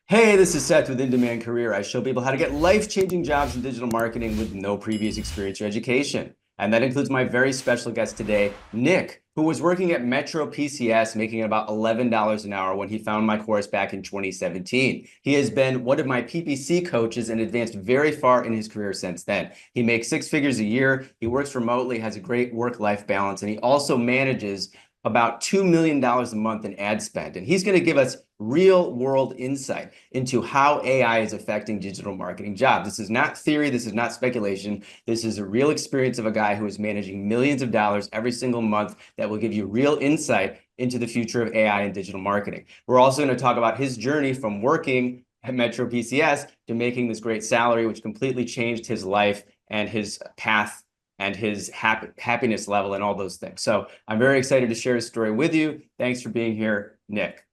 Hey, this is Seth with In Demand Career. I show people how to get life-changing jobs in digital marketing with no previous experience or education. And that includes my very special guest today, Nick, who was working at Metro PCS, making about $11 an hour when he found my course back in 2017. He has been one of my PPC coaches and advanced very far in his career since then. He makes six figures a year. He works remotely, has a great work-life balance, and he also manages about $2 million a month in ad spend. And he's going to give us real world insight into how AI is affecting digital marketing jobs. This is not theory. This is not speculation. This is a real experience of a guy who is managing millions of dollars every single month that will give you real insight into the future of AI and digital marketing. We're also going to talk about his journey from working at Metro PCS to making this great salary, which completely changed his life and his path and his happiness level and all those things. So I'm very excited to share his story with you. Thanks for being here, Nick.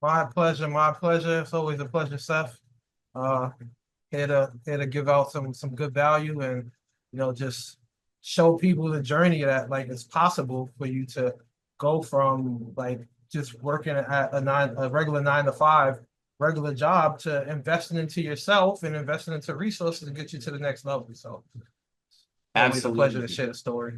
My pleasure, my pleasure. It's always a pleasure, Seth. Uh, here to give out some good value and just show people the journey that like it's possible for you to go from like just working at a regular 9 to 5 regular job to investing into yourself and investing into resources to get you to the next level. So always a pleasure to Absolutely. share the story.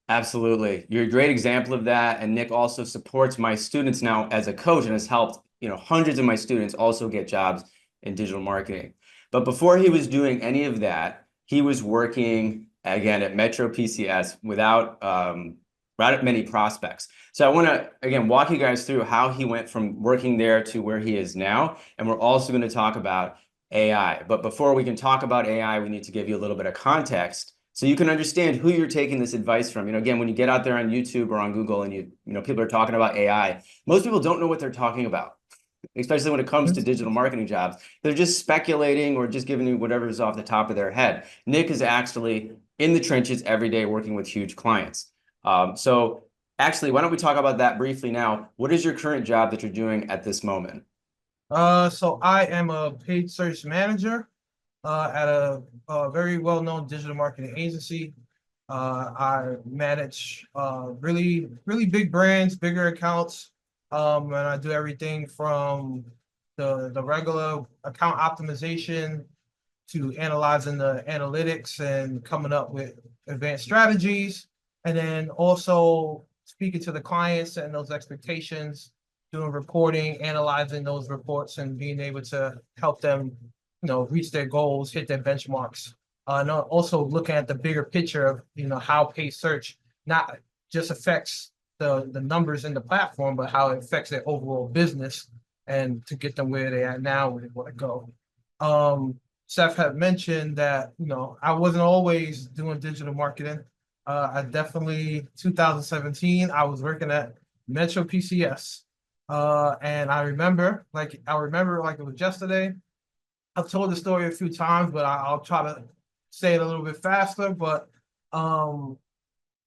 Absolutely. You're a great example of that. And Nick also supports my students now as a coach and has helped, hundreds of my students also get jobs in digital marketing. But before he was doing any of that, he was working again at Metro PCS without many prospects. So I want to again walk you guys through how he went from working there to where he is now. And we're also going to talk about AI. But before we can talk about AI, we need to give you a little bit of context so you can understand who you're taking this advice from. Again, when you get out there on YouTube or on Google and people are talking about AI, most people don't know what they're talking about, especially when it comes to digital marketing jobs. They're just speculating or just giving you whatever's off the top of their head. Nick is actually in the trenches every day working with huge clients. So actually, why don't we talk about that briefly now? What is your current job that you're doing at this moment? So I am a paid search manager at a very well-known digital marketing agency. I manage really, really big brands, bigger accounts, and I do everything from the regular account optimization to analyzing the analytics and coming up with advanced strategies, and then also speaking to the clients and those expectations, doing reporting, analyzing those reports, and being able to help them, reach their goals, hit their benchmarks. And also looking at the bigger picture of, how paid search not just affects the numbers in the platform, but how it affects their overall business and to get them where they are now, where they want to go. Seth had mentioned that, I wasn't always doing digital marketing. I definitely, 2017, I was working at Metro PCS. And I remember like it was yesterday. I've told the story a few times, but I'll try to say it a little bit faster. But um,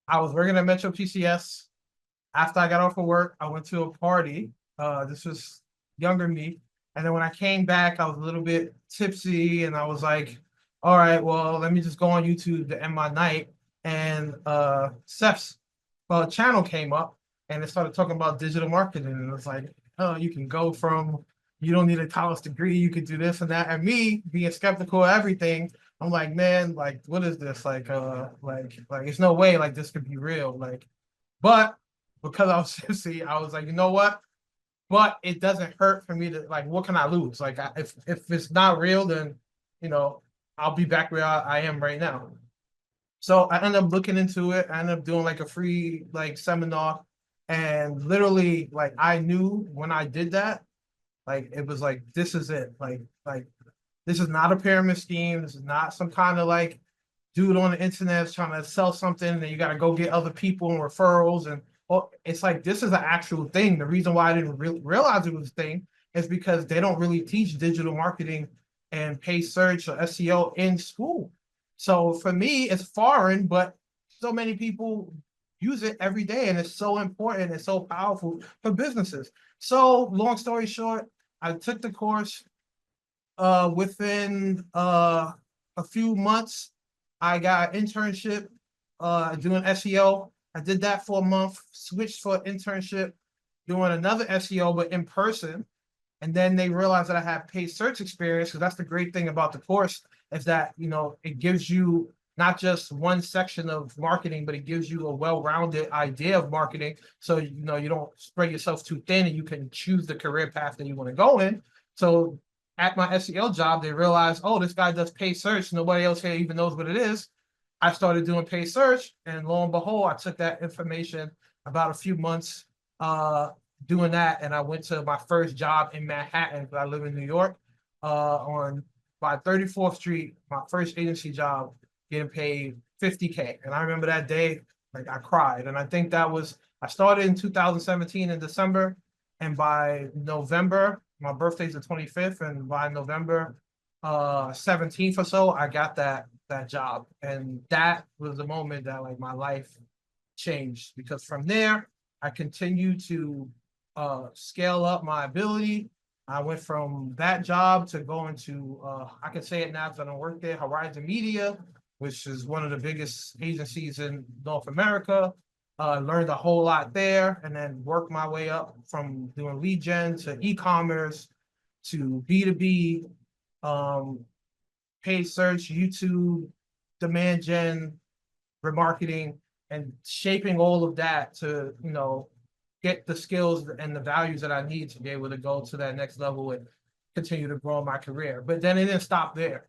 I was working at Metro PCS. After I got off of work, I went to a party. This was younger me. And then when I came back, I was a little bit tipsy and I was like, all right, well, let me just go on YouTube to end my night. And Seth's channel came up and it started talking about digital marketing. And it was like, oh, you can go from, you don't need a college degree, you could do this and that. And me being skeptical of everything, I'm like, man, like, what is this? Like, there's no way like this could be real. But because I was tipsy, I was like, you know what? But it doesn't hurt for me to like, what can I lose? Like, if it's not real, then I'll be back where I am right now. So I ended up looking into it. I ended up doing like a free like seminar, and literally like I knew when I did that, like it was like this is it. Like this is not a pyramid scheme. This is not some kind of like dude on the internet trying to sell something, and you got to go get other people and referrals. And it's like this is an actual thing. The reason why I didn't realize it was a thing is because they don't really teach digital marketing and paid search or SEO in school. So for me, it's foreign, but so many people use it every day, and it's so important and so powerful for businesses. So long story short, I took the course. Within a few months, I got an internship doing SEO. I did that for a month, switched for an internship, doing another SEO, but in person. And then they realized that I had paid search experience, because that's the great thing about the course, is that, it gives you not just one section of marketing, but it gives you a well-rounded idea of marketing. So, you don't spread yourself too thin, and you can choose the career path that you want to go in. So at my SEL job, they realized, oh, this guy does paid search. Nobody else here even knows what it is. I started doing paid search, and lo and behold, I took that information about a few months doing that, and I went to my first job in Manhattan, because I live in New York, on by 34th Street, my first agency job, getting paid $50K. And I remember that day, like, I cried. And I think I started in 2017 in December, and by November, my birthday's the 25th, and by November 17th or so, I got that job. And that was the moment that, like, my life changed, because from there I continued to scale up my ability. I went from that job to going to I can say it now because I don't work there, Horizon Media, which is one of the biggest agencies in North America. Learned a whole lot there, and then worked my way up from doing lead gen to e-commerce to B2B, paid search, YouTube, demand gen, remarketing, and shaping all of that to, get the skills and the values that I need to be able to go to that next level and continue to grow my career. But then it didn't stop there,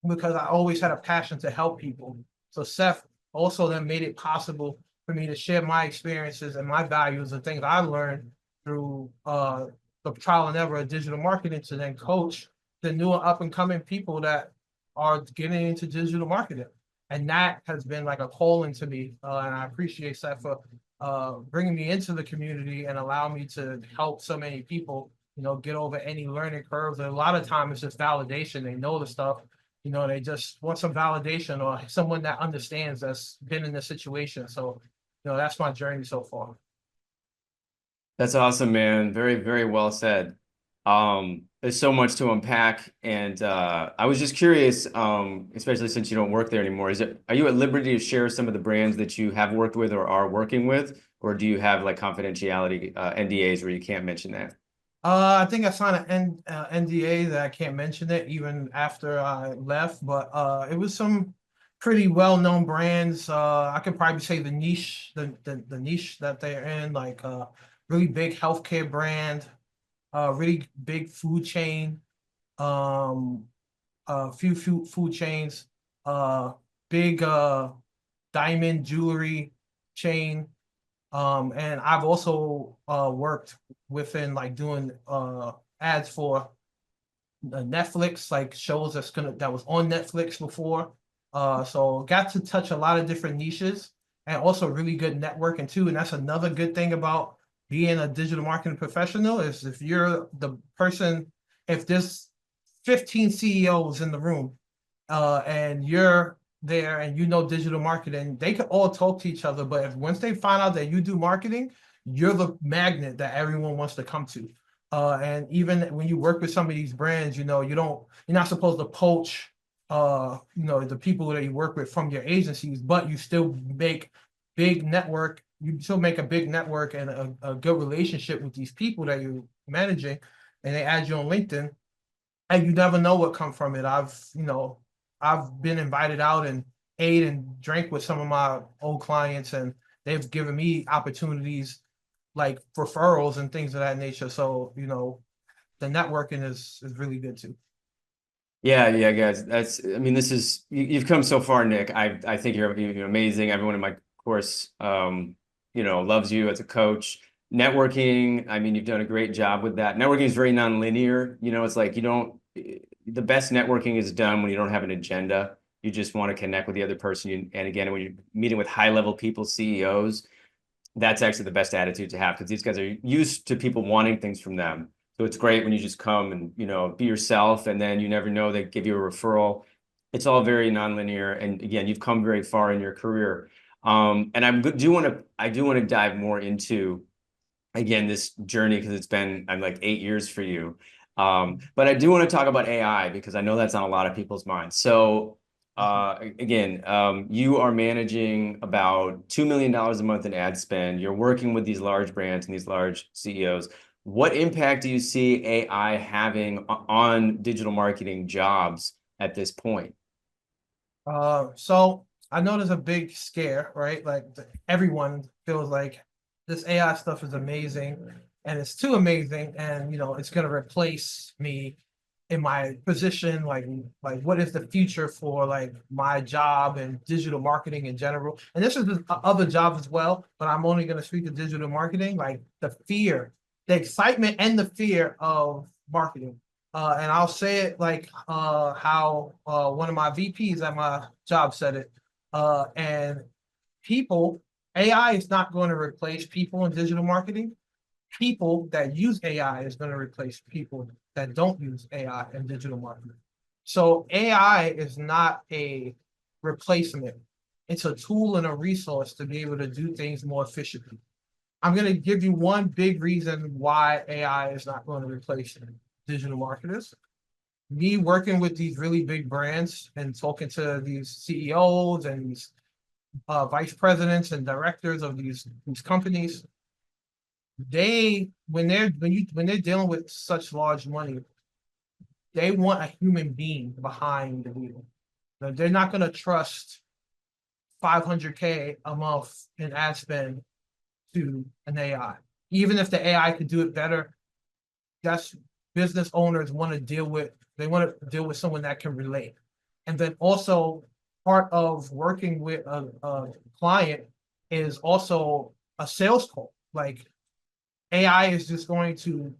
because I always had a passion to help people. So Seth also then made it possible for me to share my experiences and my values and things I learned through the trial and error of digital marketing, to then coach the new up and coming people that are getting into digital marketing. And that has been like a calling to me. And I appreciate Seth for bringing me into the community and allow me to help so many people, get over any learning curves. And a lot of times it's just validation. They know the stuff, they just want some validation, or someone that understands, that's been in the situation. So, that's my journey so far. That's awesome, man. Very, very well said. There's so much to unpack, and I was just curious, especially since you don't work there anymore. Are you at liberty to share some of the brands that you have worked with or are working with, or do you have like confidentiality NDAs where you can't mention that? I think I signed an NDA that I can't mention it even after I left, but it was some pretty well-known brands. I could probably say the niche that they're in, like really big healthcare brand, really big food chain, a few food chains, big diamond jewelry chain. And I've also worked within, like, doing ads for Netflix, like shows that was on Netflix before. So got to touch a lot of different niches, and also really good networking too. And that's another good thing about being a digital marketing professional, is if you're the person, if there's 15 CEOs in the room, and you're there and digital marketing, they could all talk to each other. But once they find out that you do marketing, you're the magnet that everyone wants to come to. And even when you work with some of these brands, you're not supposed to poach, the people that you work with from your agencies, but you still make big network. You still make a big network and a good relationship with these people that you're managing, and they add you on LinkedIn, and you never know what come from it. I've been invited out and ate and drank with some of my old clients, and they've given me opportunities like referrals and things of that nature. So, the networking is really good too. Yeah, guys. You've come so far, Nick. I think you're amazing. Everyone in my course, loves you as a coach. Networking, you've done a great job with that. Networking is very nonlinear. It's like the best networking is done when you don't have an agenda. You just want to connect with the other person. And again, when you're meeting with high-level people, CEOs, that's actually the best attitude to have, because these guys are used to people wanting things from them. So it's great when you just come and, be yourself, and then you never know, they give you a referral. It's all very nonlinear. And again, you've come very far in your career. And I do want to dive more into, again, this journey, because it's been like 8 years for you. But I do want to talk about AI, because I know that's on a lot of people's minds. So again, you are managing about $2 million a month in ad spend. You're working with these large brands and these large CEOs. What impact do you see AI having on digital marketing jobs at this point? So I know there's a big scare, right? Like everyone feels like this AI stuff is amazing and it's too amazing, and it's gonna replace me in my position. Like what is the future for like my job and digital marketing in general? And this is other jobs as well, but I'm only gonna speak to digital marketing, like the fear, the excitement and the fear of marketing. And I'll say it like how one of my VPs at my job said it. And people, AI is not going to replace people in digital marketing. People that use AI is going to replace people that don't use AI in digital marketing. So AI is not a replacement. It's a tool and a resource to be able to do things more efficiently. I'm going to give you one big reason why AI is not going to replace digital marketers. Me working with these really big brands and talking to these CEOs and these vice presidents and directors of these companies, when they're dealing with such large money, they want a human being behind the wheel. They're not going to trust 500K a month in ad spend to an AI. Even if the AI could do it better, that's business owners want to deal with. They want to deal with someone that can relate. And then also part of working with a client is also a sales call. Like AI is just going to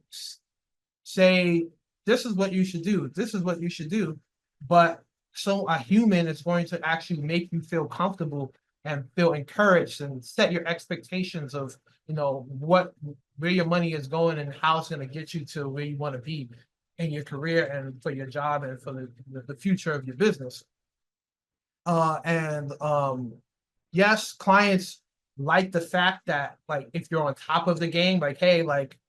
say, this is what you should do. This is what you should do. But so a human is going to actually make you feel comfortable and feel encouraged and set your expectations of, where your money is going and how it's going to get you to where you want to be in your career and for your job and for the future of your business. And yes, clients like the fact that, like, if you're on top of the game, like, hey, like,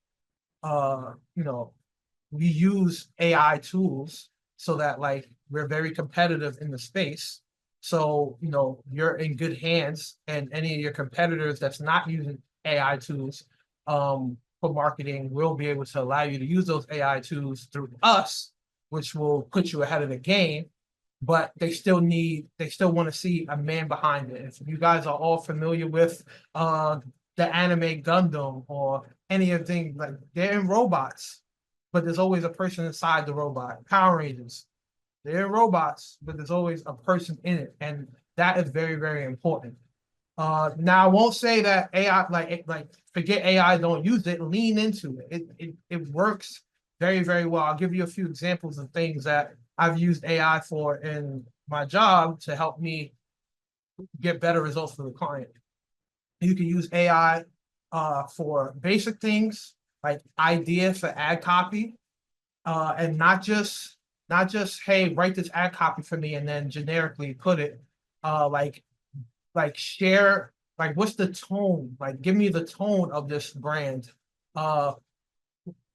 we use AI tools so that like we're very competitive in the space. So, you're in good hands, and any of your competitors that's not using AI tools for marketing will be able to allow you to use those AI tools through us, which will put you ahead of the game. But they still want to see a man behind it. If you guys are all familiar with the anime Gundam or any of things, like they're in robots, but there's always a person inside the robot. Power Rangers, they're robots, but there's always a person in it, and that is very, very important. Now I won't say that AI, like forget AI, don't use it. Lean into it. It works very, very well. I'll give you a few examples of things that I've used AI for in my job to help me get better results for the client. You can use AI for basic things like ideas for ad copy, and not just hey, write this ad copy for me and then generically put it. Like share, like, what's the tone? Like, give me the tone of this brand.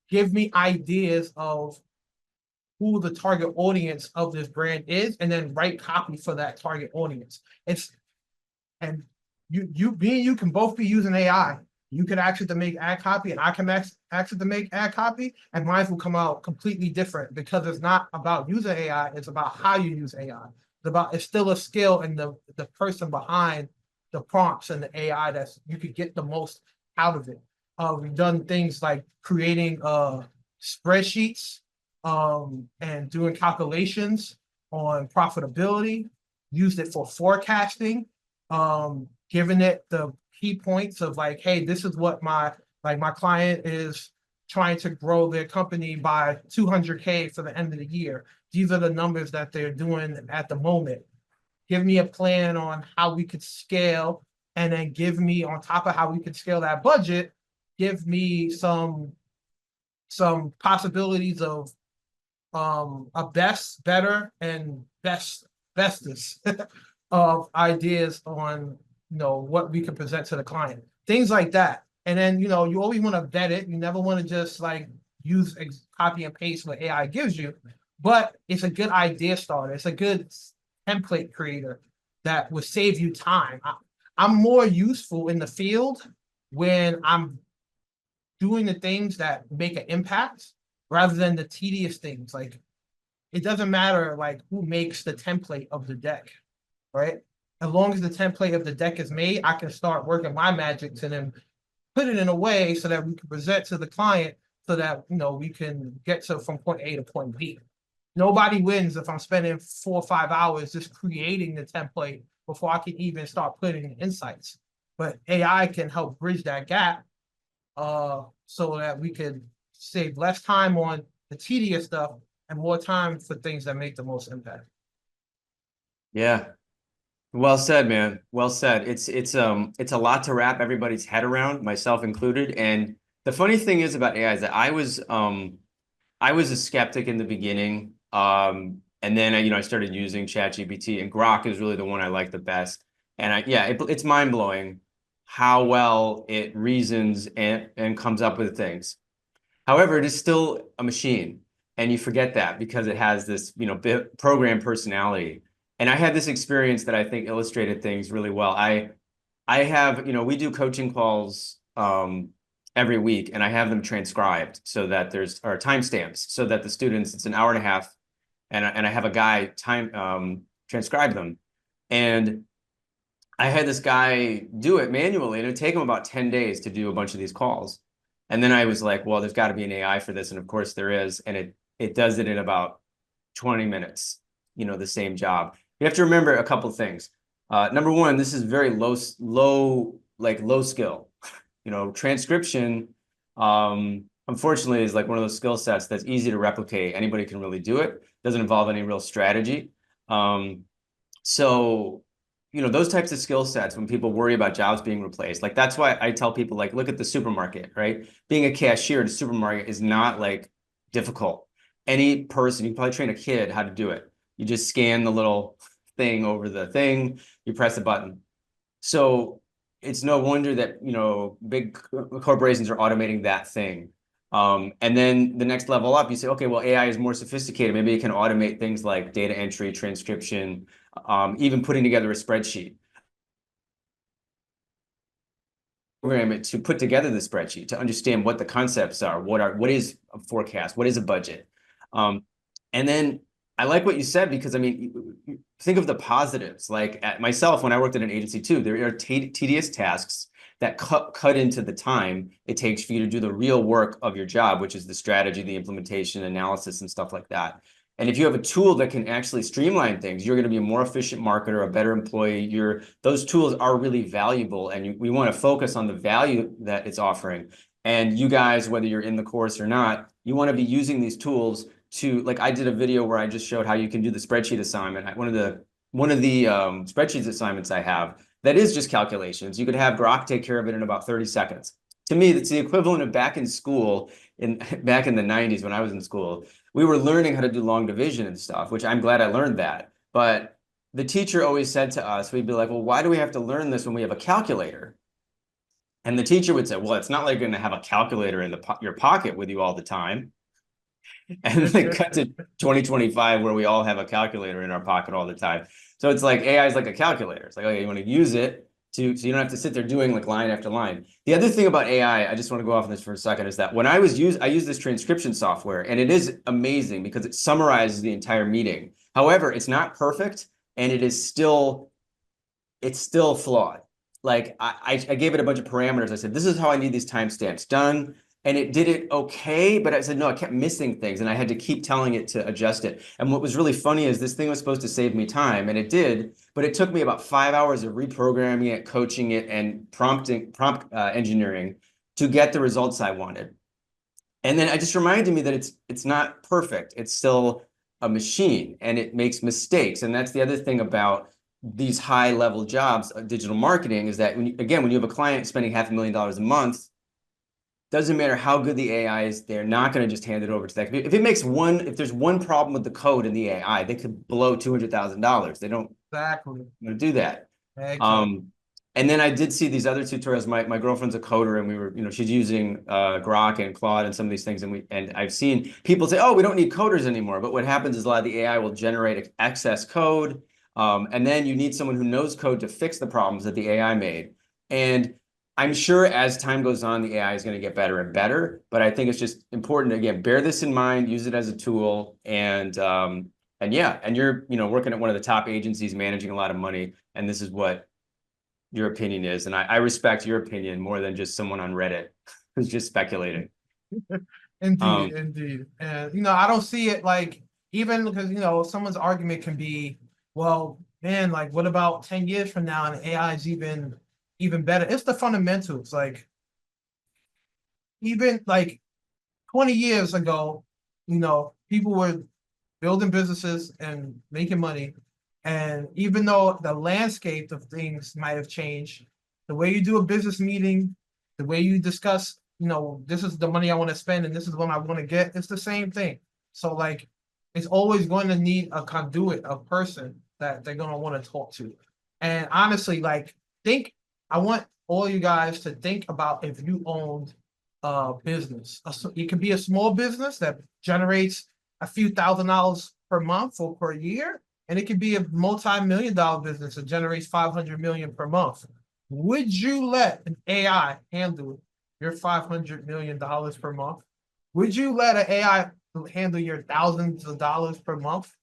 Give me ideas of who the target audience of this brand is, and then write copy for that target audience. And you can both be using AI. You can ask it to make ad copy, and I can ask it to make ad copy, and mine will come out completely different because it's not about using AI, it's about how you use AI. It's still a skill in the person behind the prompts and the AI that you could get the most out of it. We've done things like creating spreadsheets and doing calculations on profitability, used it for forecasting, giving it the key points of like, hey, this is what my client is trying to grow their company by 200K for the end of the year. These are the numbers that they're doing at the moment. Give me a plan on how we could scale, and then give me, on top of how we could scale that budget, give me some possibilities of a best, better, and bestest of ideas on what we can present to the client. Things like that. And then you always want to vet it. You never want to just like use copy and paste what AI gives you, but it's a good idea starter. It's a good template creator that will save you time. I'm more useful in the field when I'm doing the things that make an impact rather than the tedious things. Like, it doesn't matter like who makes the template of the deck, right? As long as the template of the deck is made, I can start working my magic to then put it in a way so that we can present to the client so that, you know, we can get to from point A to point B. Nobody wins if I'm spending 4 or 5 hours just creating the template before I can even start putting in insights. But AI can help bridge that gap so that we could save less time on the tedious stuff and more time for things that make the most impact. Yeah. Well said, man. Well said. It's a lot to wrap everybody's head around, myself included. And the funny thing is about AI is that I was a skeptic in the beginning. And then I started using ChatGPT, and Grok is really the one I like the best. And it's mind-blowing how well it reasons and comes up with things. However, it is still a machine, and you forget that because it has this, program personality. And I had this experience that I think illustrated things really well. I have, we do coaching calls every week, and I have them transcribed so that there's timestamps so that the students, it's an hour and a half, and I have a guy transcribe them. And I had this guy do it manually, and it'd take him about 10 days to do a bunch of these calls. And then I was like, well, there's got to be an AI for this. And of course there is. And it does it in about 20 minutes, the same job. You have to remember a couple of things. Number one, this is very low skill. Transcription, unfortunately, is like one of those skill sets that's easy to replicate. Anybody can really do it. Doesn't involve any real strategy. So those types of skill sets, when people worry about jobs being replaced, like that's why I tell people, like, look at the supermarket, right? Being a cashier at a supermarket is not like difficult. Any person, you can probably train a kid how to do it. You just scan the little thing over the thing, you press a button. So it's no wonder that, big corporations are automating that thing. And then the next level up, you say, okay, well, AI is more sophisticated. Maybe it can automate things like data entry, transcription, even putting together a spreadsheet. Program it to put together the spreadsheet to understand what the concepts are, what is a forecast, what is a budget. And then I like what you said, because think of the positives. Like at myself, when I worked at an agency too, there are tedious tasks that cut into the time it takes for you to do the real work of your job, which is the strategy, the implementation, analysis, and stuff like that. And if you have a tool that can actually streamline things, you're going to be a more efficient marketer, a better employee. Those tools are really valuable, and we want to focus on the value that it's offering. And you guys, whether you're in the course or not, you want to be using these tools to, like, I did a video where I just showed how you can do the spreadsheet assignment. One of the spreadsheets assignments I have, that is just calculations. You could have Grok take care of it in about 30 seconds. To me, that's the equivalent of back in school, back in the 90s when I was in school. We were learning how to do long division and stuff, which I'm glad I learned that. But the teacher always said to us, we'd be like, well, why do we have to learn this when we have a calculator? And the teacher would say, well, it's not like you're going to have a calculator in your pocket with you all the time. And then cut to 2025 where we all have a calculator in our pocket all the time. So it's like AI is like a calculator. It's like, okay, you want to use it so you don't have to sit there doing like line after line. The other thing about AI, I just want to go off on this for a second, is that when I use this transcription software, and it is amazing because it summarizes the entire meeting. However, it's not perfect, and it's still flawed. Like I gave it a bunch of parameters. I said, this is how I need these timestamps done. And it did it okay, but I said, no, I kept missing things, and I had to keep telling it to adjust it. And what was really funny is this thing was supposed to save me time, and it did, but it took me about 5 hours of reprogramming it, coaching it, and prompt engineering to get the results I wanted. And then it just reminded me that it's not perfect. It's still a machine, and it makes mistakes. And that's the other thing about these high-level jobs, digital marketing, is that when you have a client spending $500,000 a month, doesn't matter how good the AI is, they're not going to just hand it over to that computer. If there's one problem with the code in the AI, they could blow $200,000. They don't do that. Exactly. And then I did see these other tutorials. My girlfriend's a coder, and she's using Grok and Claude and some of these things. And I've seen people say, oh, we don't need coders anymore. But what happens is a lot of the AI will generate excess code. And then you need someone who knows code to fix the problems that the AI made. And I'm sure as time goes on, the AI is going to get better and better, but I think it's just important to, again, bear this in mind, use it as a tool, and yeah, and you're, working at one of the top agencies, managing a lot of money, and this is what your opinion is, and I respect your opinion more than just someone on Reddit who's just speculating. Indeed, indeed. And, I don't see it like, even because, someone's argument can be, well, man, like, what about 10 years from now and AI is even better? It's the fundamentals. Like, even like 20 years ago, people were building businesses and making money. And even though the landscape of things might have changed, the way you do a business meeting, the way you discuss, this is the money I want to spend and this is what I want to get, it's the same thing. So like, it's always going to need a conduit, a person that they're going to want to talk to. And honestly, like, I want all you guys to think about if you owned a business. It can be a small business that generates a few $1,000s per month or per year, and it could be a multi-million-dollar business that generates 500 million per month. Would you let an AI handle your $500 million per month? Would you let an AI handle your thousands of dollars per month?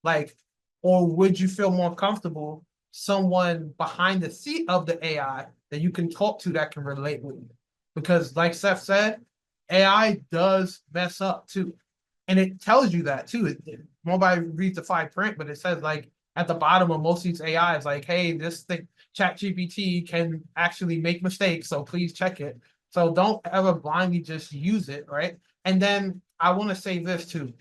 Like, or would you feel more comfortable someone behind the seat of the AI that you can talk to that can relate with you? Because like Seth said, AI does mess up too. And it tells you that too. Nobody reads the fine print, but it says like at the bottom of most of these AIs, like, hey, this thing, ChatGPT can actually make mistakes, so please check it. So don't ever blindly just use it, right? And then I want to say this too.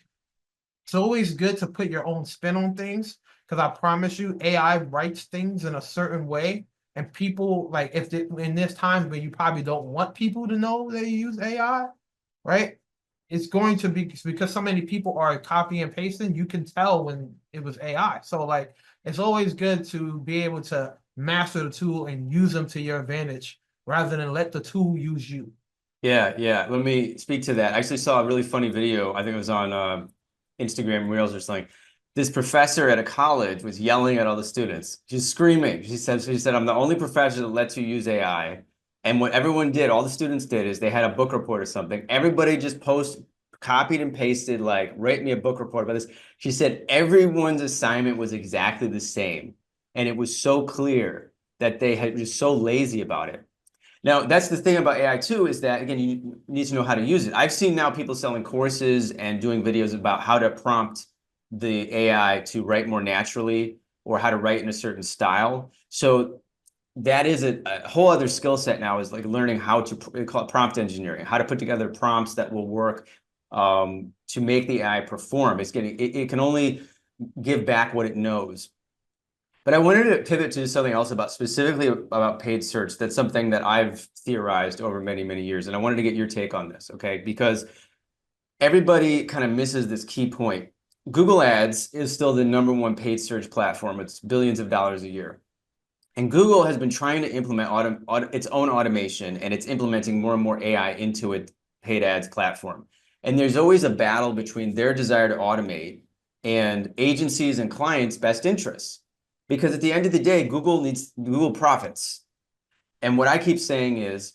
It's always good to put your own spin on things, because I promise you, AI writes things in a certain way. And people, like, in this time where you probably don't want people to know that you use AI, right? It's going to be because so many people are copy and pasting, you can tell when it was AI. So like, it's always good to be able to master the tool and use them to your advantage rather than let the tool use you. Yeah, yeah. Let me speak to that. I actually saw a really funny video. I think it was on Instagram Reels or something. This professor at a college was yelling at all the students. She's screaming. She said, I'm the only professor that lets you use AI. And what everyone did, all the students did, is they had a book report or something. Everybody just copied and pasted, like, write me a book report about this. She said everyone's assignment was exactly the same. And it was so clear that they had just so lazy about it. Now, that's the thing about AI too, is that, again, you need to know how to use it. I've seen now people selling courses and doing videos about how to prompt the AI to write more naturally or how to write in a certain style. So that is a whole other skill set now, is like learning how to call it prompt engineering, how to put together prompts that will work to make the AI perform. It can only give back what it knows. But I wanted to pivot to something else specifically about paid search. That's something that I've theorized over many, many years. And I wanted to get your take on this, okay? Because everybody kind of misses this key point. Google Ads is still the #1 paid search platform. It's billions of dollars a year. And Google has been trying to implement its own automation, and it's implementing more and more AI into its paid ads platform. And there's always a battle between their desire to automate and agencies and clients' best interests. Because at the end of the day, Google profits. And what I keep saying is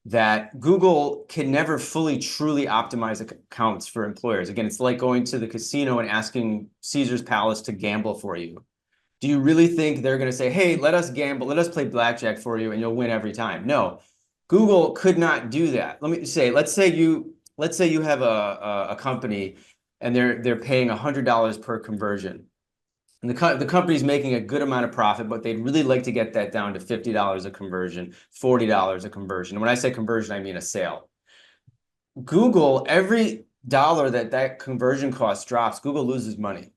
that Google can never fully, truly optimize accounts for employers. Again, it's like going to the casino and asking Caesar's Palace to gamble for you. Do you really think they're going to say, hey, let us gamble, let us play blackjack for you and you'll win every time? No, Google could not do that. Let's say you have a company and they're paying $100 per conversion. And the company's making a good amount of profit, but they'd really like to get that down to $50 a conversion, $40 a conversion. And when I say conversion, I mean a sale. Google, every dollar that conversion cost drops, Google loses money.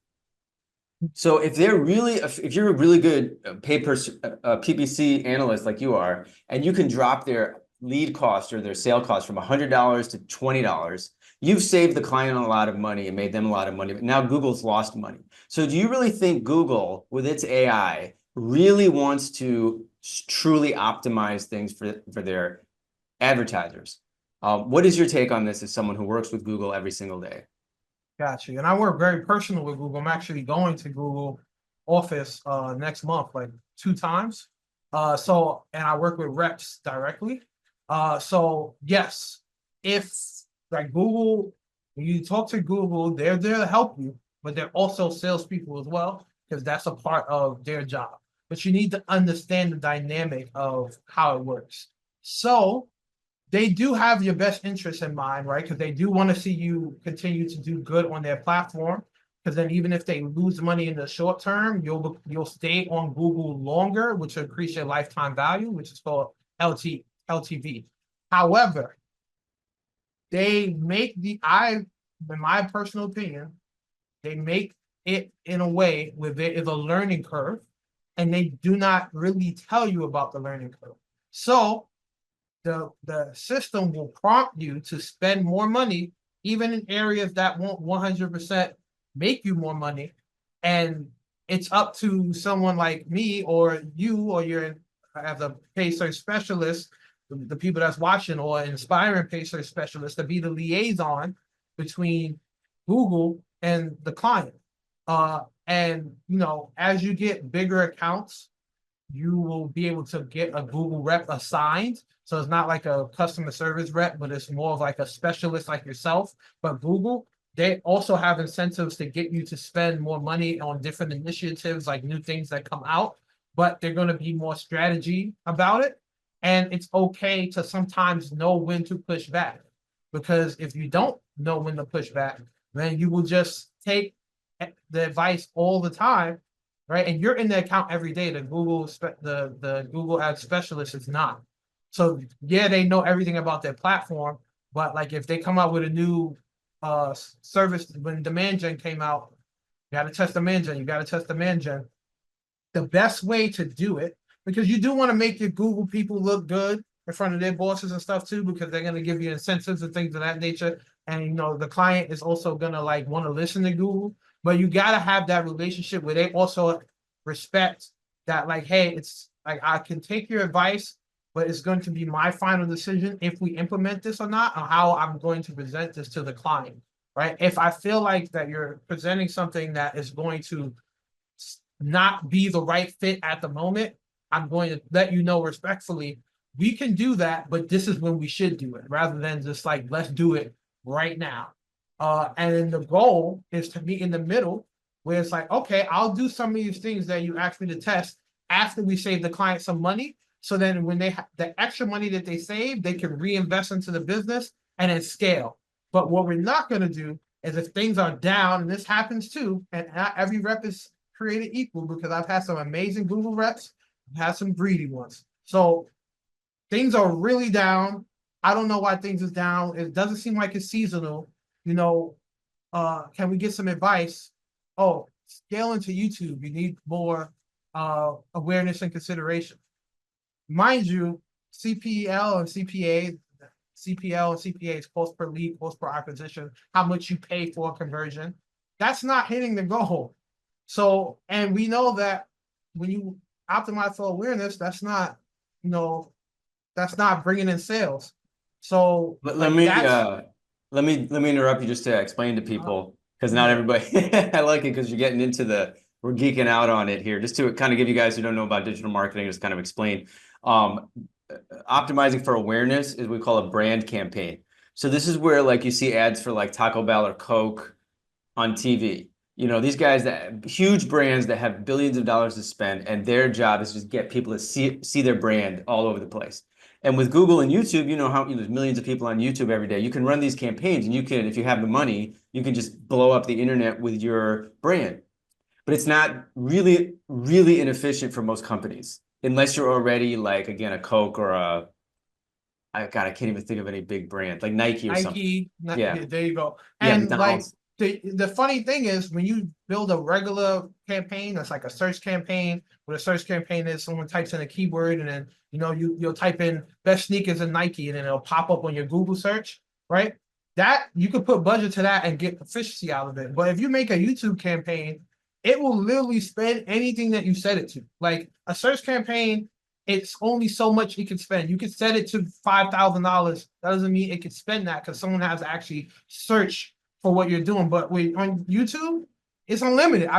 So if you're a really good PPC analyst like you are, and you can drop their lead cost or their sale cost from $100 to $20, you've saved the client a lot of money and made them a lot of money, but now Google's lost money. So do you really think Google, with its AI, really wants to truly optimize things for their advertisers? What is your take on this as someone who works with Google every single day? Got you. And I work very personal with Google. I'm actually going to Google office next month, like 2 times. And I work with reps directly. So yes, if like Google, when you talk to Google, they're there to help you, but they're also salespeople as well, because that's a part of their job. But you need to understand the dynamic of how it works. So they do have your best interest in mind, right? Because they do want to see you continue to do good on their platform. Because then even if they lose money in the short term, you'll stay on Google longer, which will increase your lifetime value, which is called LTV. However, they make in my personal opinion, they make it in a way where there is a learning curve, and they do not really tell you about the learning curve. So the system will prompt you to spend more money, even in areas that won't 100% make you more money. And it's up to someone like me or you or your as a paid search specialist, the people that's watching or inspiring paid search specialists to be the liaison between Google and the client. And as you get bigger accounts, you will be able to get a Google rep assigned. So it's not like a customer service rep, but it's more of like a specialist like yourself. But Google, they also have incentives to get you to spend more money on different initiatives, like new things that come out, but they're going to be more strategy about it. And it's okay to sometimes know when to push back, because if you don't know when to push back, then you will just take the advice all the time, right? And you're in the account every day. The Google Ads specialist is not. So yeah, they know everything about their platform, but like if they come out with a new service, when demand gen came out, you got to test demand gen. You got to test demand gen. The best way to do it, because you do want to make your Google people look good in front of their bosses and stuff too, because they're going to give you incentives and things of that nature. And the client is also going to like want to listen to Google, but you got to have that relationship where they also respect that, like, hey, it's like I can take your advice, but it's going to be my final decision if we implement this or not, or how I'm going to present this to the client, right? If I feel like that you're presenting something that is going to not be the right fit at the moment, I'm going to let you know respectfully, we can do that, but this is when we should do it, rather than just like, let's do it right now. And then the goal is to meet in the middle, where it's like, okay, I'll do some of these things that you asked me to test after we save the client some money. So then when they have the extra money that they save, they can reinvest into the business and then scale. But what we're not going to do is, if things are down, and this happens too, and not every rep is created equal, because I've had some amazing Google reps, I've had some greedy ones. So things are really down. I don't know why things is down. It doesn't seem like it's seasonal. Can we get some advice? Oh, scale into YouTube. You need more awareness and consideration. Mind you, CPL and CPA is cost per lead, cost per acquisition, how much you pay for a conversion. That's not hitting the goal. So, and we know that when you optimize for awareness, that's not bringing in sales. So Let me interrupt you just to explain to people, because not everybody I like it, because you're getting into we're geeking out on it here, just to kind of give you guys who don't know about digital marketing, just kind of explain. Optimizing for awareness is what we call a brand campaign. So this is where like you see ads for like Taco Bell or Coke on TV. These guys that huge brands that have billions of dollars to spend, and their job is just get people to see their brand all over the place. And with Google and YouTube, how there's millions of people on YouTube every day. You can run these campaigns, and you can, if you have the money, you can just blow up the internet with your brand. But it's not really, really inefficient for most companies, unless you're already like, again, a Coke or I can't even think of any big brand like Nike or something. Yeah, there you go. Yeah, And like McDonald's. the funny thing is, when you build a regular campaign that's like a search campaign, what a search campaign is, someone types in a keyword, and then you'll type in best sneakers in Nike, and then it'll pop up on your Google search, right? That you could put budget to that and get efficiency out of it. But if you make a YouTube campaign, it will literally spend anything that you set it to. Like a search campaign, it's only so much it can spend. You could set it to $5,000. That doesn't mean it could spend that, because someone has to actually search for what you're doing. But on YouTube, it's unlimited.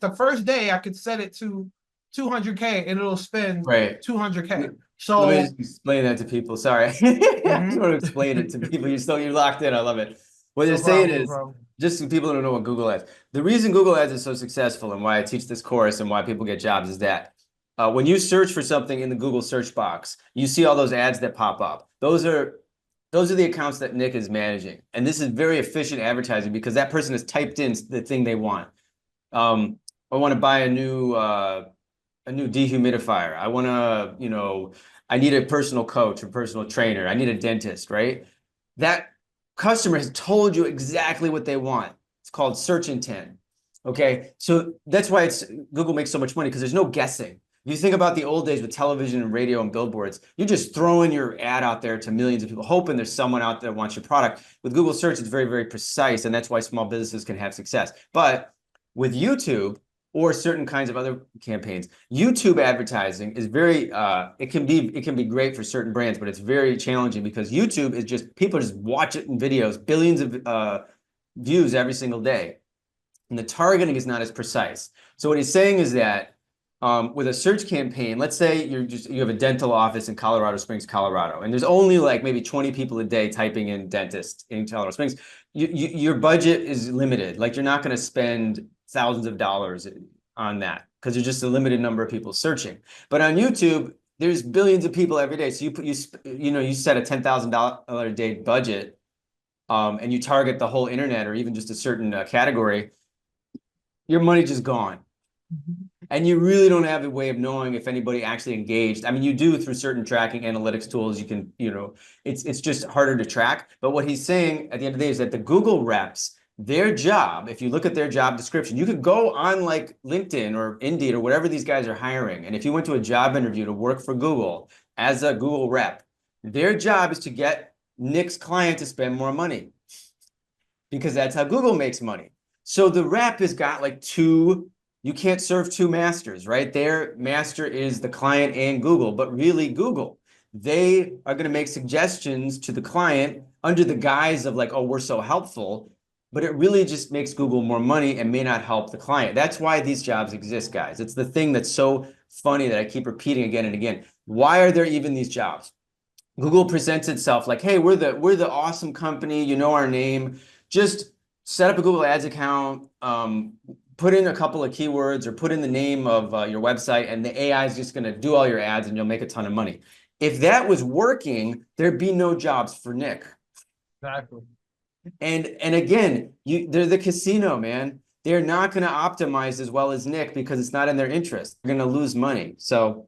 The first day I could set it to 200K and it'll spend Right. 200K. Let So me just explain that to people. Sorry. I just want to explain it to people. You're locked in. I love it. What they're no saying problem, no is, problem. just so people don't know what Google Ads. The reason Google Ads is so successful and why I teach this course and why people get jobs is that when you search for something in the Google search box, you see all those ads that pop up. Those are the accounts that Nick is managing. And this is very efficient advertising because that person has typed in the thing they want. I want to buy a new dehumidifier. I want to, I need a personal coach or personal trainer. I need a dentist, right? That customer has told you exactly what they want. It's called search intent. Okay. So that's why Google makes so much money because there's no guessing. If you think about the old days with television and radio and billboards, you're just throwing your ad out there to millions of people, hoping there's someone out there that wants your product. With Google search, it's very, very precise. And that's why small businesses can have success. But with YouTube, or certain kinds of other campaigns, YouTube advertising is very it can be great for certain brands, but it's very challenging because YouTube is just people just watch it in videos, billions of views every single day, and the targeting is not as precise. So what he's saying is that with a search campaign, let's say you have a dental office in Colorado Springs, Colorado, and there's only like maybe 20 people a day typing in dentist in Colorado Springs. Your budget is limited. Like you're not going to spend thousands of dollars on that because there's just a limited number of people searching. But on YouTube, there's billions of people every day. So you set a $10,000 a day budget, and you target the whole internet or even just a certain category. Your money just gone. And you really don't have a way of knowing if anybody actually engaged. I mean, you do through certain tracking analytics tools. You can, it's just harder to track. But what he's saying at the end of the day is that the Google reps, their job, if you look at their job description, you could go on like LinkedIn or Indeed or whatever these guys are hiring. And if you went to a job interview to work for Google as a Google rep, their job is to get Nick's client to spend more money because that's how Google makes money. So the rep has got like you can't serve two masters, right? Their master is the client and Google, but really Google. They are going to make suggestions to the client under the guise of like, oh, we're so helpful, but it really just makes Google more money and may not help the client. That's why these jobs exist, guys. It's the thing that's so funny that I keep repeating again and again. Why are there even these jobs? Google presents itself like, hey, we're the awesome company, you know our name. Just set up a Google Ads account, put in a couple of keywords or put in the name of your website, and the AI is just going to do all your ads and you'll make a ton of money. If that was working, there'd be no jobs for Nick. Exactly. And again, they're the casino, man. They're not going to optimize as well as Nick because it's not in their interest. They're going to lose money. So,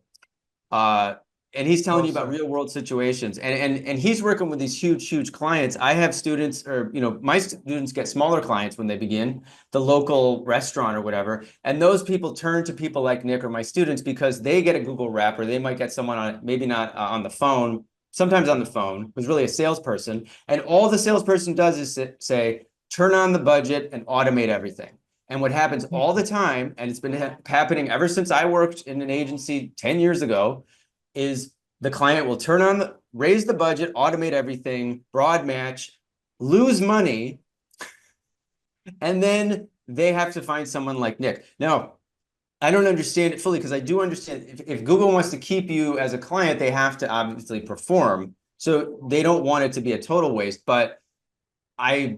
and he's telling you about real world situations, and he's working with these huge clients. I have students, or my students get smaller clients when they begin, the local restaurant or whatever, and those people turn to people like Nick or my students because they get a Google rep, or they might get someone on, maybe not on the phone, sometimes on the phone, who's really a salesperson, and all the salesperson does is say, turn on the budget and automate everything. And what happens all the time, and it's been happening ever since I worked in an agency 10 years ago, is the client will raise the budget, automate everything, broad match, lose money, and then they have to find someone like Nick. Now, I don't understand it fully because I do understand if Google wants to keep you as a client, they have to obviously perform. So they don't want it to be a total waste, but I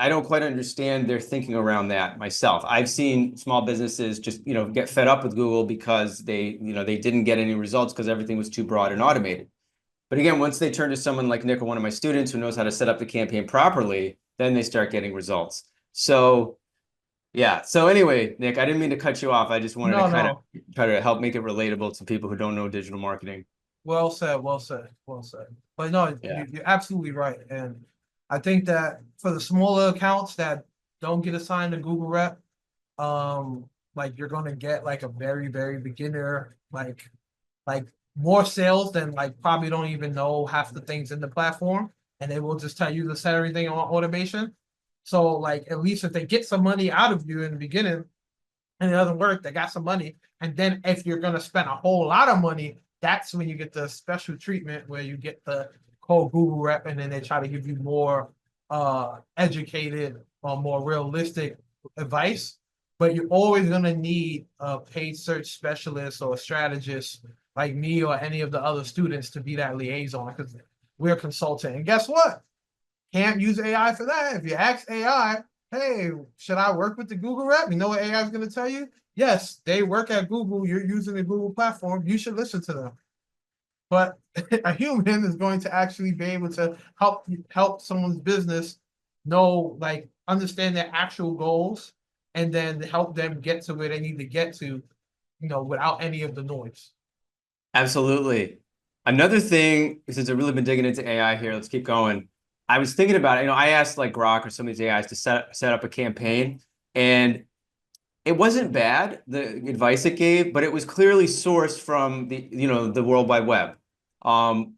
don't quite understand their thinking around that myself. I've seen small businesses just, get fed up with Google because they didn't get any results because everything was too broad and automated. But again, once they turn to someone like Nick or one of my students who knows how to set up the campaign properly, then they start getting results. So yeah. So anyway, Nick, I didn't mean to cut you off. I just wanted to kind of try to help make it relatable to people who don't know digital marketing. Well said, well said, well said. But no, you're absolutely right. And I think that for the smaller accounts that don't get assigned a Google rep, like you're gonna get like a very, very beginner, like more sales than like probably don't even know half the things in the platform, and they will just tell you to set everything on automation. So like at least if they get some money out of you in the beginning and it doesn't work, they got some money. And then if you're gonna spend a whole lot of money, that's when you get the special treatment where you get the whole Google rep, and then they try to give you more educated or more realistic advice. but you're always going to need a paid search specialist or a strategist like me or any of the other students to be that liaison, because we're a consultant. And guess what? Can't use AI for that. If you ask AI, hey, should I work with the Google rep? You know what AI is going to tell you? Yes, they work at Google. You're using the Google platform. You should listen to them. But a human is going to actually be able to help someone's business know, like, understand their actual goals, and then help them get to where they need to get to, without any of the noise. Absolutely. Another thing, since I've really been digging into AI here, let's keep going. I was thinking about it. I asked like Grok or some of these AIs to set up a campaign, and it wasn't bad, the advice it gave, but it was clearly sourced from the World Wide Web,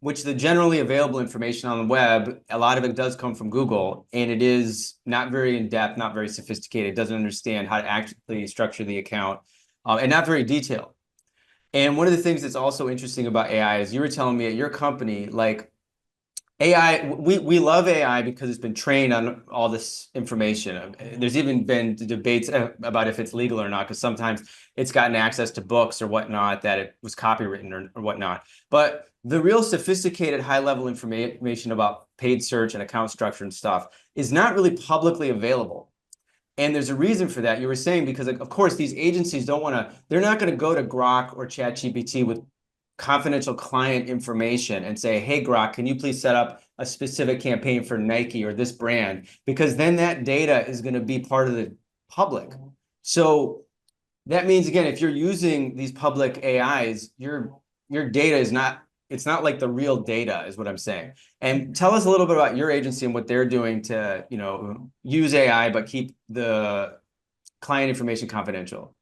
which the generally available information on the web, a lot of it does come from Google, and it is not very in-depth, not very sophisticated, doesn't understand how to actually structure the account, and not very detailed. And one of the things that's also interesting about AI is you were telling me at your company, like AI, we love AI because it's been trained on all this information. There's even been debates about if it's legal or not, because sometimes it's gotten access to books or whatnot that it was copywritten or whatnot. But the real sophisticated high-level information about paid search and account structure and stuff is not really publicly available. And there's a reason for that. You were saying because, of course, these agencies they're not going to go to Grok or ChatGPT with confidential client information and say, hey, Grok, can you please set up a specific campaign for Nike or this brand? Because then that data is going to be part of the public. So that means, again, if you're using these public AIs, your data it's not like the real data, is what I'm saying. And tell us a little bit about your agency and what they're doing to, use AI, but keep the client information confidential.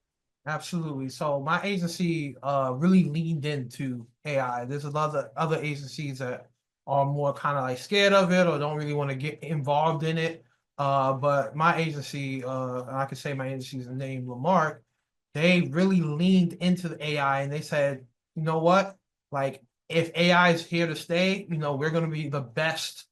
Absolutely. So my agency really leaned into AI. There's a lot of other agencies that are more kind of like scared of it or don't really want to get involved in it. But my agency, and I can say my agency's name, Lamarck, they really leaned into the AI, and they said, you know what? Like, if AI is here to stay, we're going to be the best.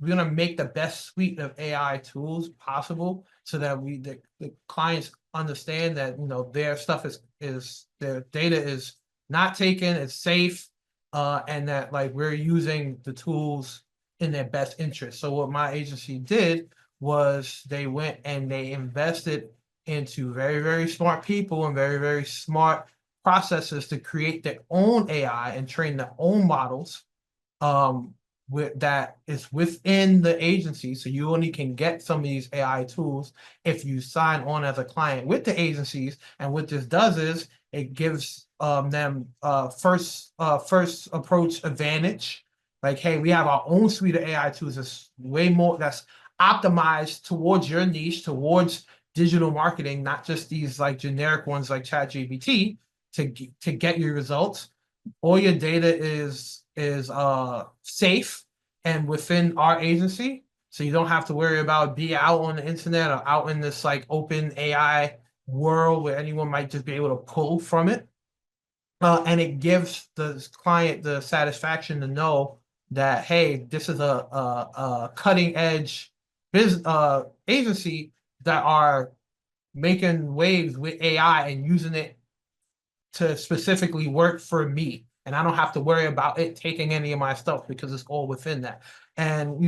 We're going to make the best suite of AI tools possible so that the clients understand that, their stuff is their data is not taken, it's safe, and that, like, we're using the tools in their best interest. So what my agency did was they went and they invested into very, very smart people and very, very smart processes to create their own AI and train their own models, that is within the agency. So you only can get some of these AI tools if you sign on as a client with the agencies. And what this does is it gives them first approach advantage. Like, hey, we have our own suite of AI tools that's way more, that's optimized towards your niche, towards digital marketing, not just these like generic ones like ChatGPT to get your results. All your data is safe and within our agency, so you don't have to worry about being out on the internet or out in this like open AI world where anyone might just be able to pull from it. And it gives the client the satisfaction to know that, hey, this is a cutting edge business agency that are making waves with AI and using it to specifically work for me. And I don't have to worry about it taking any of my stuff because it's all within that. And,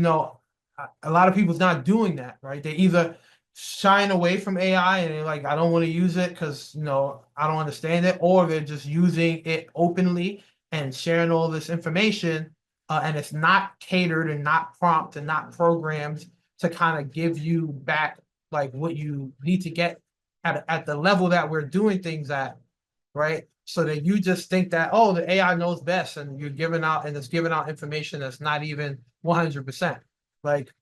a lot of people's not doing that, right? They either shying away from AI and they're like, I don't want to use it because, I don't understand it, or they're just using it openly and sharing all this information. And it's not catered and not prompt and not programmed to kind of give you back like what you need to get at the level that we're doing things at, right? So that you just think that, oh, the AI knows best, and you're giving out, and it's giving out information that's not even 100%. Like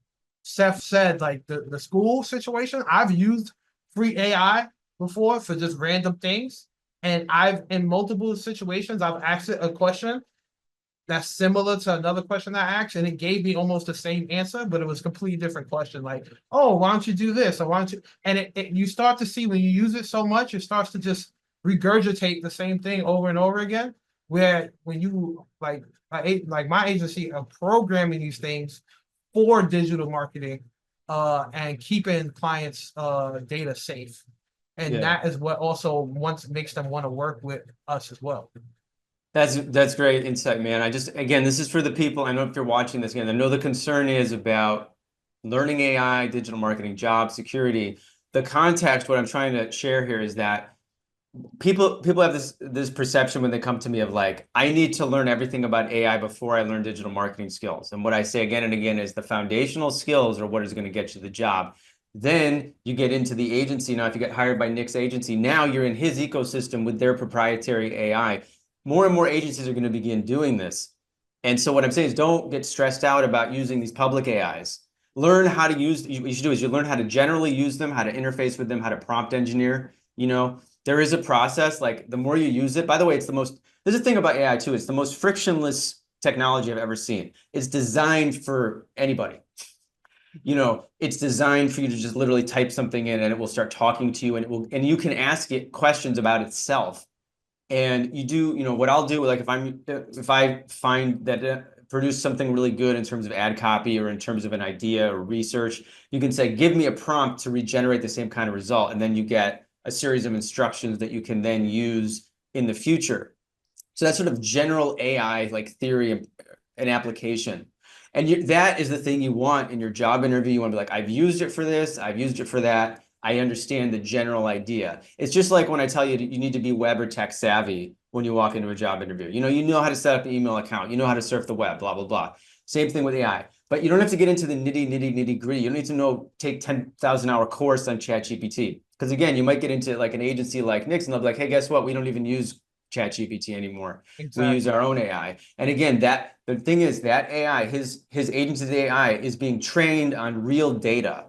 Seth said, like the school situation, I've used free AI before for just random things. And in multiple situations, I've asked it a question that's similar to another question I asked, and it gave me almost the same answer, but it was a completely different question. Like, oh, why don't you do this? Or why don't you? And you start to see when you use it so much, it starts to just regurgitate the same thing over and over again. Where when you like my agency are programming these things for digital marketing, and keeping clients' data safe. And Yeah. that is what also once makes them want to work with us as well. That's great insight, man. Again, this is for the people. I know if you're watching this again, I know the concern is about learning AI, digital marketing, job security. The context, what I'm trying to share here is that people have this perception when they come to me of like, I need to learn everything about AI before I learn digital marketing skills. And what I say again and again is the foundational skills are what is going to get you the job. Then you get into the agency. Now, if you get hired by Nick's agency, now you're in his ecosystem with their proprietary AI. More and more agencies are going to begin doing this. And so what I'm saying is don't get stressed out about using these public AIs. Learn how to use, what you should do is you learn how to generally use them, how to interface with them, how to prompt engineer. There is a process, like the more you use it, by the way, there's a thing about AI too, it's the most frictionless technology I've ever seen. It's designed for anybody. It's designed for you to just literally type something in and it will start talking to you and you can ask it questions about itself. And you do, what I'll do, like if I find that it produced something really good in terms of ad copy or in terms of an idea or research, you can say, give me a prompt to regenerate the same kind of result. And then you get a series of instructions that you can then use in the future. So that's sort of general AI like theory and application. And that is the thing you want in your job interview. You want to be like, I've used it for this, I've used it for that. I understand the general idea. It's just like when I tell you you need to be web or tech savvy when you walk into a job interview. You know how to set up an email account. You know how to surf the web, blah, blah, blah. Same thing with AI. But you don't have to get into the nitty gritty. You don't need to take 10,000 hour course on ChatGPT. Because again, you might get into like an agency like Nick's and they'll be like, hey, guess what? We don't even use ChatGPT anymore. Exactly. We use our own AI. And again, the thing is that AI, his agency's AI is being trained on real data.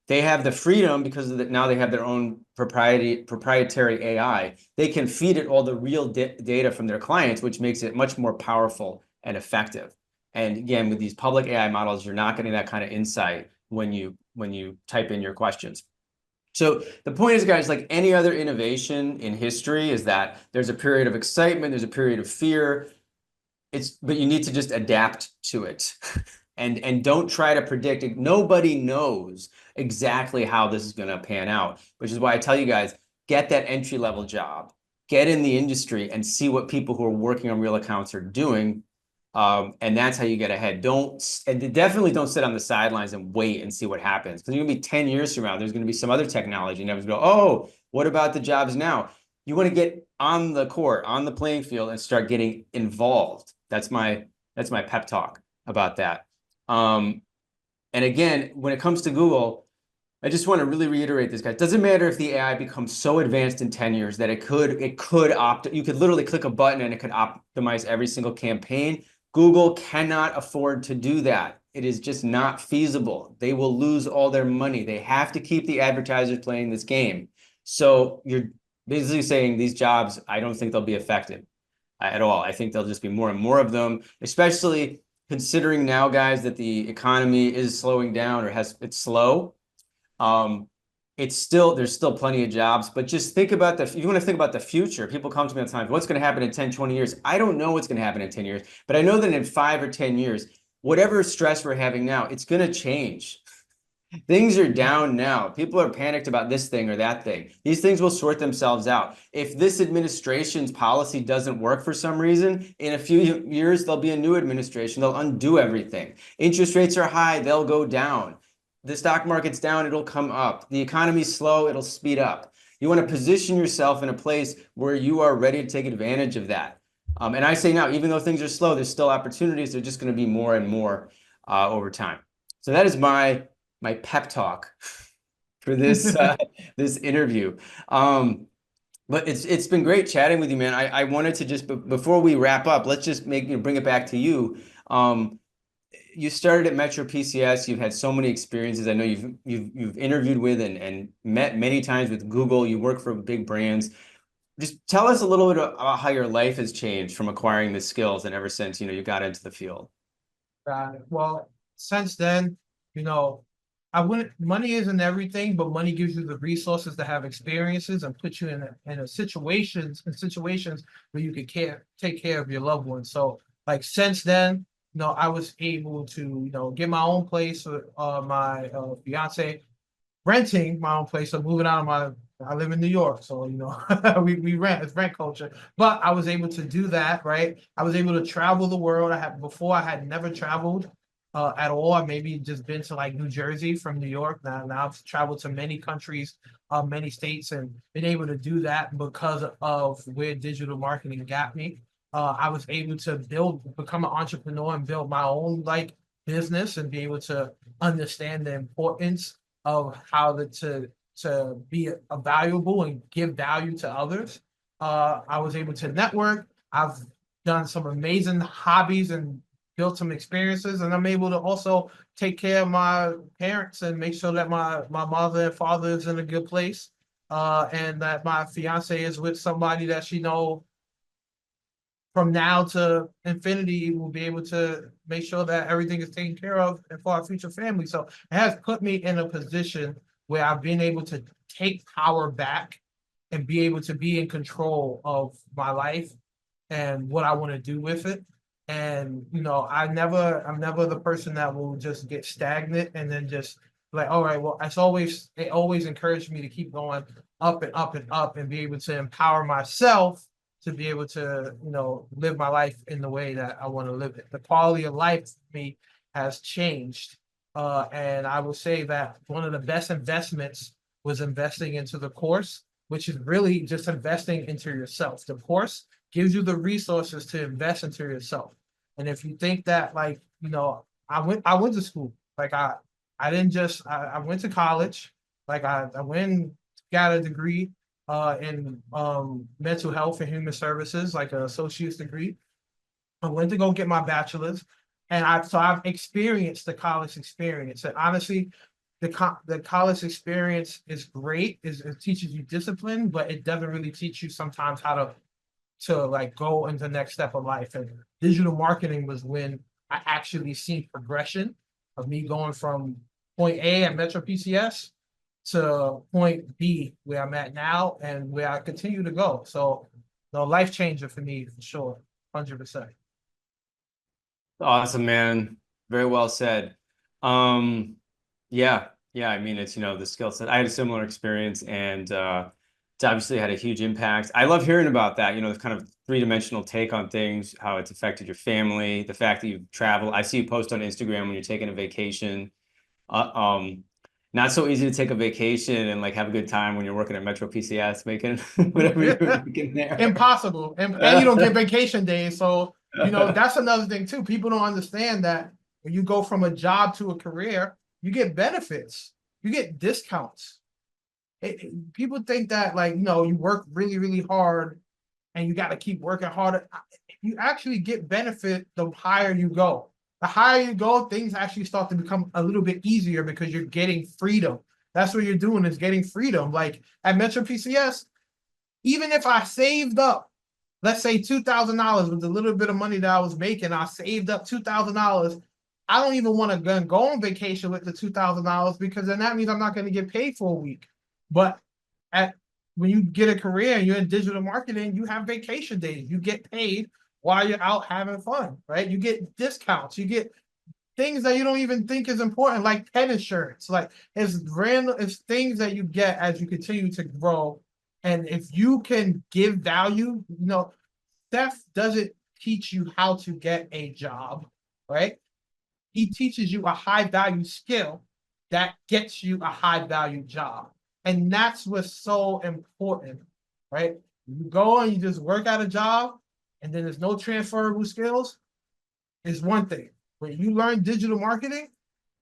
They have the freedom because now they have their own proprietary AI. They can feed it all the real data from their clients, which makes it much more powerful and effective. And again, with these public AI models, you're not getting that kind of insight when you type in your questions. So the point is, guys, like any other innovation in history, is that there's a period of excitement, there's a period of fear. But you need to just adapt to it. And don't try to predict it. Nobody knows exactly how this is going to pan out, which is why I tell you guys, get that entry-level job, get in the industry and see what people who are working on real accounts are doing. And that's how you get ahead. Definitely don't sit on the sidelines and wait and see what happens. Because you're going to be 10 years from now, there's going to be some other technology. And everyone's going to go, oh, what about the jobs now? You want to get on the court, on the playing field and start getting involved. That's my pep talk about that. And again, when it comes to Google, I just want to really reiterate this, guys. It doesn't matter if the AI becomes so advanced in 10 years that you could literally click a button and it could optimize every single campaign. Google cannot afford to do that. It is just not feasible. They will lose all their money. They have to keep the advertisers playing this game. So you're basically saying these jobs, I don't think they'll be effective at all. I think there'll just be more and more of them, especially considering now, guys, that the economy is slowing down or it's slow. There's still plenty of jobs, but just think about if you want to think about the future, people come to me all the time, what's going to happen in 10, 20 years? I don't know what's going to happen in 10 years, but I know that in 5 or 10 years, whatever stress we're having now, it's going to change. Things are down now. People are panicked about this thing or that thing. These things will sort themselves out. If this administration's policy doesn't work for some reason, in a few years, there'll be a new administration. They'll undo everything. Interest rates are high. They'll go down. The stock market's down. It'll come up. The economy's slow. It'll speed up. You want to position yourself in a place where you are ready to take advantage of that. And I say now, even though things are slow, there's still opportunities. They're just going to be more and more over time. So that is my pep talk for this this interview. But it's been great chatting with you, man. I wanted to just before we wrap up, let's just bring it back to you. You started at Metro PCS. You've had so many experiences. I know you've interviewed with and met many times with Google. You work for big brands. Just tell us a little bit about how your life has changed from acquiring the skills and ever since you got into the field. Well, since then, money isn't everything, but money gives you the resources to have experiences and put you in situations where you can take care of your loved ones. So like since then, I was able to, get my own place with my fiance, renting my own place, so moving out of my I live in New York, so we rent. It's rent culture. But I was able to do that, right? I was able to travel the world. I had never traveled at all. I maybe just been to like New Jersey from New York. Now I've traveled to many countries, many states, and been able to do that because of where digital marketing got me. I was able to become an entrepreneur and build my own like business and be able to understand the importance of how to be a valuable and give value to others. I was able to network. I've done some amazing hobbies and built some experiences, and I'm able to also take care of my parents and make sure that my mother and father is in a good place, and that my fiance is with somebody that she know from now to infinity will be able to make sure that everything is taken care of and for our future family. So it has put me in a position where I've been able to take power back and be able to be in control of my life and what I want to do with it. And I'm never the person that will just get stagnant and then just like, all right, well, it always encouraged me to keep going up and up and up and be able to empower myself to be able to, live my life in the way that I want to live it. The quality of life for me has changed. And I will say that one of the best investments was investing into the course, which is really just investing into yourself. The course gives you the resources to invest into yourself. And if you think that I went to school, I didn't just, I went to college, I went and got a degree in mental health and human services, like an associate's degree. I went to go get my bachelor's, and I've experienced the college experience. And honestly, the college experience is great. It teaches you discipline, but it doesn't really teach you sometimes how to like go into the next step of life. And digital marketing was when I actually seen progression of me going from point A at Metro PCS to point B where I'm at now and where I continue to go. So life changer for me for sure, 100%. Awesome, man. Very well said. Yeah. I mean, it's, the skill set. I had a similar experience, and it's obviously had a huge impact. I love hearing about that, the kind of three-dimensional take on things, how it's affected your family, the fact that you travel. I see you post on Instagram when you're taking a vacation. Not so easy to take a vacation and like have a good time when you're working at Metro PCS making whatever you're making there. Impossible. And you don't get vacation days. So, that's another thing too. People don't understand that when you go from a job to a career, you get benefits, you get discounts. People think that you work really, really hard and you got to keep working harder. You actually get benefit the higher you go. The higher you go, things actually start to become a little bit easier because you're getting freedom. That's what you're doing, is getting freedom. Like at Metro PCS, even if I saved up, let's say $2,000 with the little bit of money that I was making, I saved up $2,000. I don't even want to go on vacation with the $2,000 because then that means I'm not going to get paid for a week. But when you get a career and you're in digital marketing, you have vacation days. You get paid while you're out having fun, right? You get discounts. You get things that you don't even think is important, like pet insurance. Like it's things that you get as you continue to grow. And if you can give value, Seth doesn't teach you how to get a job, right? He teaches you a high value skill that gets you a high value job. And that's what's so important, right? You go and you just work at a job and then there's no transferable skills, is one thing. When you learn digital marketing,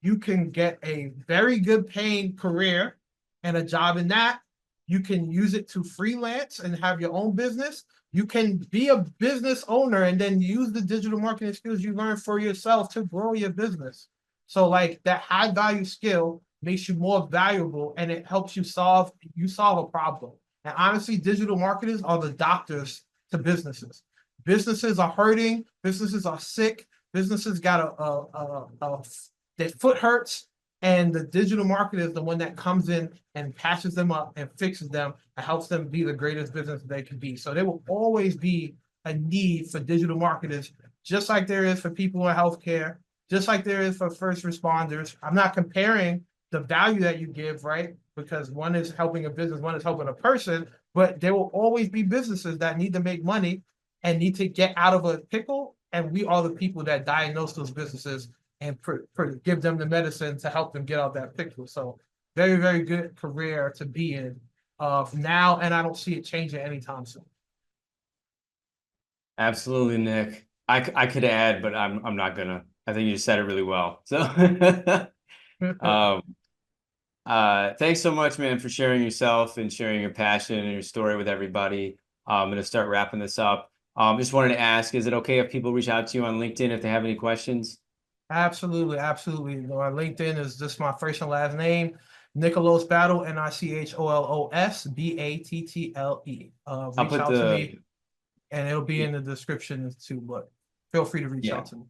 you can get a very good paying career and a job in that. You can use it to freelance and have your own business. You can be a business owner and then use the digital marketing skills you learn for yourself to grow your business. So that high value skill makes you more valuable and it helps you solve a problem. And honestly, digital marketers are the doctors to businesses. Businesses are hurting, businesses are sick, businesses got their foot hurts, and the digital marketer is the one that comes in and patches them up and fixes them and helps them be the greatest business they can be. So there will always be a need for digital marketers, just like there is for people in healthcare, just like there is for first responders. I'm not comparing the value that you give, right? because one is helping a business, one is helping a person, but there will always be businesses that need to make money and need to get out of a pickle. And we are the people that diagnose those businesses and give them the medicine to help them get out of that pickle. So very, very good career to be in now, and I don't see it changing anytime soon. Absolutely, Nick. I could add, but I'm not gonna. I think you just said it really well. So thanks so much, man, for sharing yourself and sharing your passion and your story with everybody. I'm gonna start wrapping this up. Just wanted to ask, is it okay if people reach out to you on LinkedIn if they have any questions? Absolutely, absolutely. My LinkedIn is just my first and last name, Nicholos Battle, NICHOLOS BATTLE. I'll Reach put out to the me, and it'll be in the description too. But feel free to reach out to me.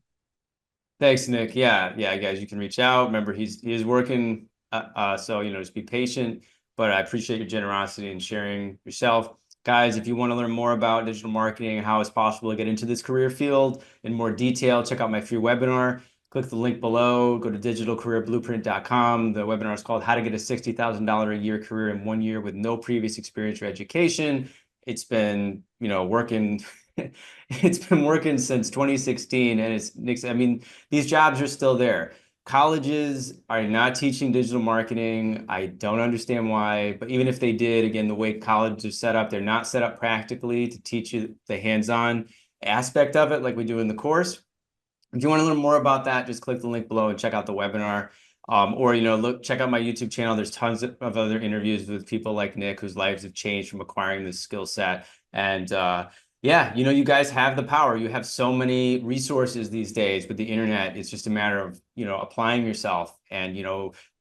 Thanks, Nick. Yeah, guys, you can reach out. Remember, he is working, so just be patient. But I appreciate your generosity and sharing yourself. Guys, if you want to learn more about digital marketing and how it's possible to get into this career field in more detail, check out my free webinar. Click the link below, go to digitalcareerblueprint.com. The webinar is called How to Get a $60,000 a Year Career in 1 year with no previous experience or education. It's been, working. It's been working since 2016, and I mean, these jobs are still there. Colleges are not teaching digital marketing. I don't understand why, but even if they did, again, the way colleges are set up, they're not set up practically to teach you the hands-on aspect of it like we do in the course. If you want to learn more about that, just click the link below and check out the webinar. Or, check out my YouTube channel. There's tons of other interviews with people like Nick, whose lives have changed from acquiring this skill set. And yeah, you guys have the power. You have so many resources these days with the internet. It's just a matter of, applying yourself and,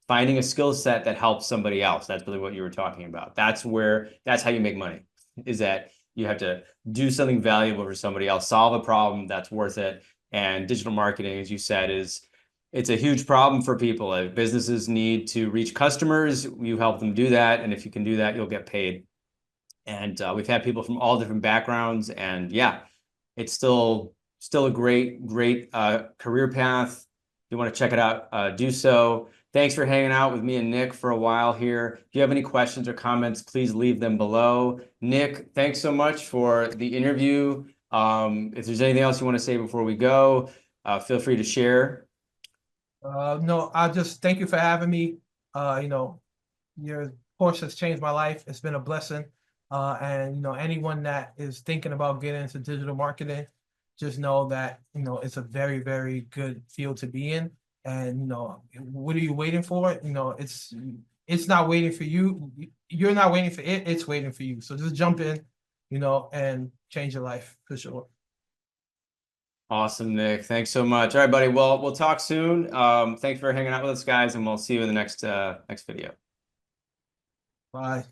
finding a skill set that helps somebody else. That's really what you were talking about. That's how you make money, is that you have to do something valuable for somebody else, solve a problem that's worth it. And digital marketing, as you said, it's a huge problem for people. Businesses need to reach customers. You help them do that. And if you can do that, you'll get paid. And we've had people from all different backgrounds. And yeah, it's still a great career path. If you want to check it out, do so. Thanks for hanging out with me and Nick for a while here. If you have any questions or comments, please leave them below. Nick, thanks so much for the interview. If there's anything else you want to say before we go, feel free to share. No, I just thank you for having me. Your course has changed my life. It's been a blessing. And anyone that is thinking about getting into digital marketing, just know that it's a very, very good field to be in. And what are you waiting for? It's not waiting for you. You're not waiting for it. It's waiting for you. So just jump in, and change your life for sure. Awesome, Nick. Thanks so much. All right, buddy. Well, we'll talk soon. Thanks for hanging out with us, guys, and we'll see you in the next video. Bye.